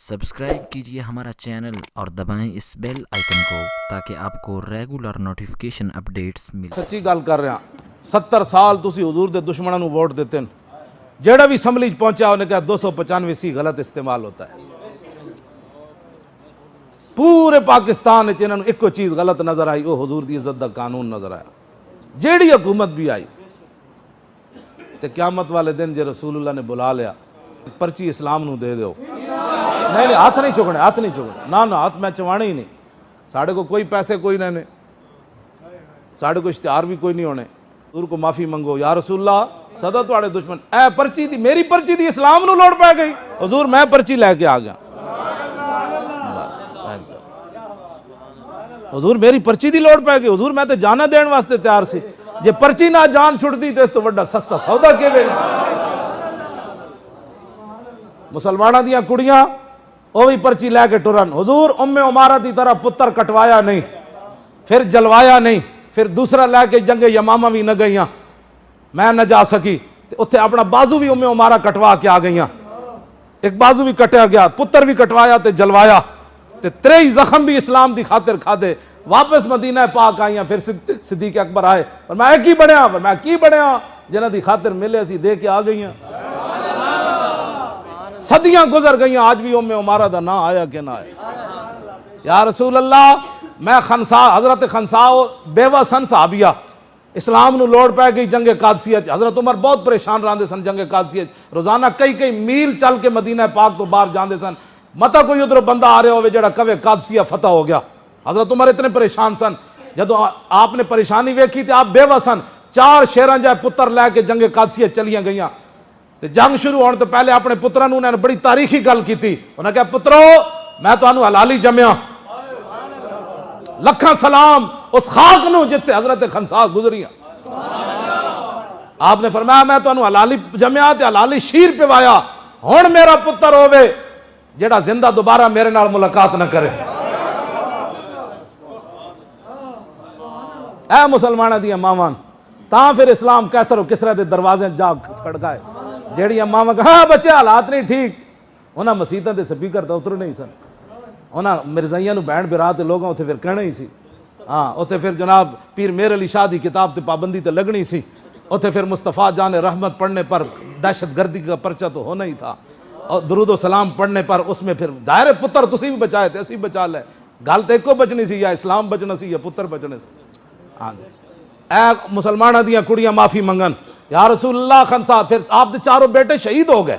Subscribe कीजिए हमारा channel और दबाएं इस बेल आइकन को ताकि आपको रेगुलर नोटिफिकेशन अपडेट्स मिल। सच्ची गल कर रहा 70 साल तुसी हुजूर दे दुश्मनों को वोट देते हैं, जेड़ा भी असम्बली पहुंचा उन्हें कहा 295 सी गलत इस्तेमाल होता है। पूरे पाकिस्तान इन्होंने एको चीज़ गलत नजर आई, वो हुजूर दी इज्जत दा कानून नजर आया। जेड़ी हुकूमत भी आई ते क़यामत वाले दिन जे रसूलुल्लाह ने बुला लिया, पर्ची इस्लाम नू दे दो। नहीं हाथ नहीं चुकने, हाथ नहीं चुकने, ना हाथ मैं चवाने ही नहीं। साढ़े को कोई पैसे कोई नहीं, साढ़े को इश्तिहार भी कोई नहीं होने। हुजूर को माफ़ी मंगो, या रसूलल्लाह सदा तुहाड़े दुश्मन ए पर्ची दी, मेरी पर्ची दी इस्लाम नू लोड़ पै गई। हुजूर मैं पर्ची लैके आ गया, हुजूर मेरी पर्ची दी लोड़ पै गई। हुजूर मैं तो जाना देने वास्ते तैयार सी, जे पर्ची ना जान छुटती तो इस तो बड़ा सस्ता सौदा के। मुसलमाना दियां कुड़ियां वो भी पर्ची लैके टुरन। हुजूर उम्मे उमारा की तरह पुत्र कटवाया नहीं, फिर जलवाया नहीं, फिर दूसरा लैके जंगे यमामा भी न गईयां, मैं न जा सकी, उत्थे अपना बाजू भी उम्मे उमारा कटवा के आ गईयां। एक बाजू भी कटिया गया, पुत्र भी कटवाया ते जलवाया, ते 3 जख्म भी इस्लाम की खातिर खादे। वापस मदीना पाक आईयां, फिर सिद्दीक अकबर आए और मैं की बनया, मैं की बनया जिन्हां दी खातिर मिले असी दे के आ गईयां। सदियां गुजर गई, आज भी उम्मे उमारा दा ना आया कि ना आया। या रसूल अल्लाह मैं खनसा हजरत खनसा बेवा सन साहबिया, इस्लाम नू लोड़ पै गई जंगे कादसिया। हजरत उमर बहुत परेशान रहंदे सन जंगे कादसिया, रोजाना कई मील चल के मदीना पाक तो बाहर जाते सन। मता कोई उधरों बंदा आ रहा हो जेड़ा कवे कादसिया फतह हो गया। हजरत उमर इतने परेशान सन, जदों आपने परेशानी वेखी तो आप बेवा सन। 4 शेरां जाए पुत्र लैके जंगे कादसिया चलियां गईयां। ते जंग शुरू होने तो पहले अपने पुत्रां नूं उन्होंने बड़ी तारीखी गल की। उन्हें कहा पुत्रो मैं तुहानूं हलाली जम्या, लखां सलाम उस खाक नूं जिथे हजरत खनसा गुजरियां। आपने फरमाया मैं तुहानूं हलाली जम्या ते हलाली शीर पिवाया, हुण मेरा पुत्र होवे जेड़ा जिंदा दोबारा मेरे नाल मुलाकात न करे। ऐ मुसलमाना दियां मावां तां फिर इस्लाम कैसर किसरा दे दरवाजे जा खड़काए। जेड़ियां मावां हाँ बच्चे हालात नहीं ठीक, उन्हां मसीतां दे स्पीकर तो उतरने ही सन, उन्हां मिर्जाइयां नूं बैण बिरा ते लोगां उत्थे फिर कहना ही सी। हाँ उत्थे फिर जनाब पीर मेर अली शाह दी किताब ते पाबंदी तो लगनी सी। उत्थे फिर मुस्तफ़ा जान रहमत पढ़ने पर दहशत गर्दी का पर्चा तो होना ही था, और दरूद सलाम पढ़ने पर उसमें फिर दायरे पुत्र तुसी भी बचाए थे असी बचा ले। गल तो एको बचनी सी, या इस्लाम बचना सी या पुत्र बचने से। हाँ ए मुसलमाना दियां कुड़ियां माफ़ी मंगन, या रसूलुल्लाह खनसा। फिर आप दे 4 बेटे शहीद हो गए,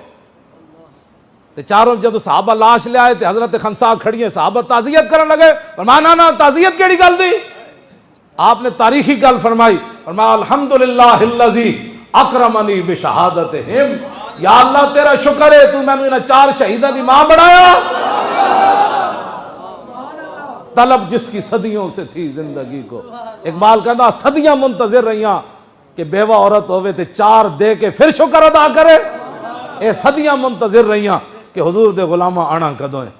ते 4 जब सहाबा लाश ले आए तो हजरत खनसा खड़ी सहाबा ताजियत करने लगे। फरमाया ना ताजियत केड़ी गल दी? आपने तारीखी गल फरमाई, फरमाया अल्हम्दुलिल्लाहिल्लज़ी अकरमनी बिशहादतिहिम, या अल्लाह तेरा शुक्र है तू मैनू इन्हां 4 शहीदां दी मां बनाया। तलब जिसकी सदियों से थी जिंदगी को, इकबाल कहता सदियां मुंतजिर रहियां कि बेवा औरत होवे ते 4 दे के फिर शुक्र अदा करे। ये सदियां मुंतजिर रहियां कि हुजूर दे गुलामा आना कदों है।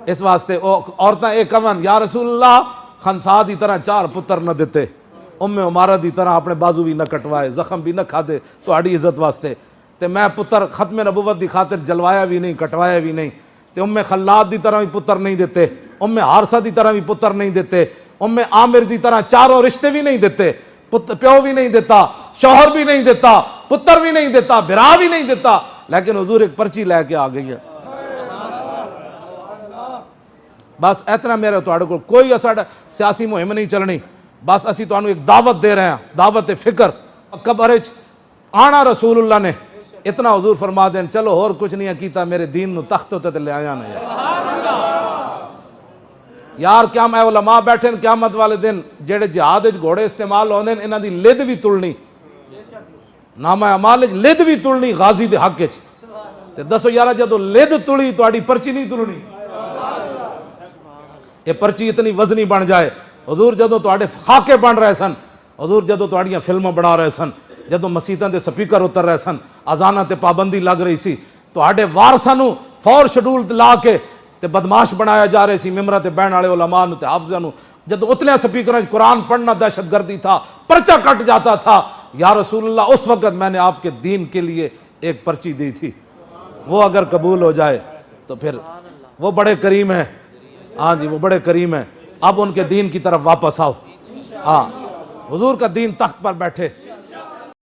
इस वास्ते औरतां ये कहन या रसूलल्लाह खनसा दी तरह 4 पुत्र न दिते, उम्मे उमारा दी तरह अपने बाजू भी न कटवाए, जख्म भी न खादे तुहाड़ी इज्जत वास्ते, ते मैं पुत्र खत्म नबुवत की खातिर जलवाया भी नहीं कटवाया भी नहीं, ते उम्मे खल्लाद की तरह भी पुत्र नहीं देते, उम्मे हारसा की तरह भी पुत्र नहीं देते, उम्मे आमिर की तरह 4 रिश्ते भी नहीं देते, प्यो भी नहीं देता, शौहर भी नहीं देता, पुत्र भी नहीं देता, बिरा भी नहीं देता, लेकिन हुजूर एक पर्ची लैके आ गई है। बस इतना मेरे तुहाडे कोल कोई साडा सियासी मुहिम नहीं चलनी, बस असी तुहानू एक दावत दे रहे हैं, दावत फिक्र। कब्र च आना रसूलुल्लाह ने इतना हुजूर फरमा देन चलो होर कुछ नहीं कीता, मेरे दीन नू तख्त उत्ते ले आया ना यार। क्या मैं उलमा बैठे न क़यामत वाले दिन जेड़े जिहाद घोड़े इस्तेमाल होंदे न, इन्हां दी लिद भी तुलनी, नामा अमाल लिद भी तुलनी गाजी दे हक च। ते दसो यार जदों लिद तुली तुहाडी पर्ची नहीं तुलनी। ये पर्ची इतनी वजनी बन जाए। हुजूर जदों तुहाडे खाके बन रहे सन, हुजूर जदों तुहाड़ियां फिल्मां बना रहे सन, जदों मसीतां दे स्पीकर उतर रहे सन, अजानां ते पाबंदी लग रही सी, तुहाडे वारसां नूं फौर शेड्यूल ला के ते बदमाश बनाया जा रहे सी। मिंबरां ते बहण वाले उलमा नूं ते हाफिज़ां नूं जदों उतलियां स्पीकरां च कुरान पढ़ना दहशतगर्दी था, पर्चा कट जाता था। या रसूलुल्लाह उस वक्त मैंने आपके दीन के लिए एक पर्ची दी थी, वो अगर कबूल हो जाए तो फिर وہ بڑے کریم ہیں، ہاں جی وہ بڑے کریم ہیں، اب ان کے دین کی طرف واپس آؤ، ہاں حضور کا دین تخت پر بیٹھے،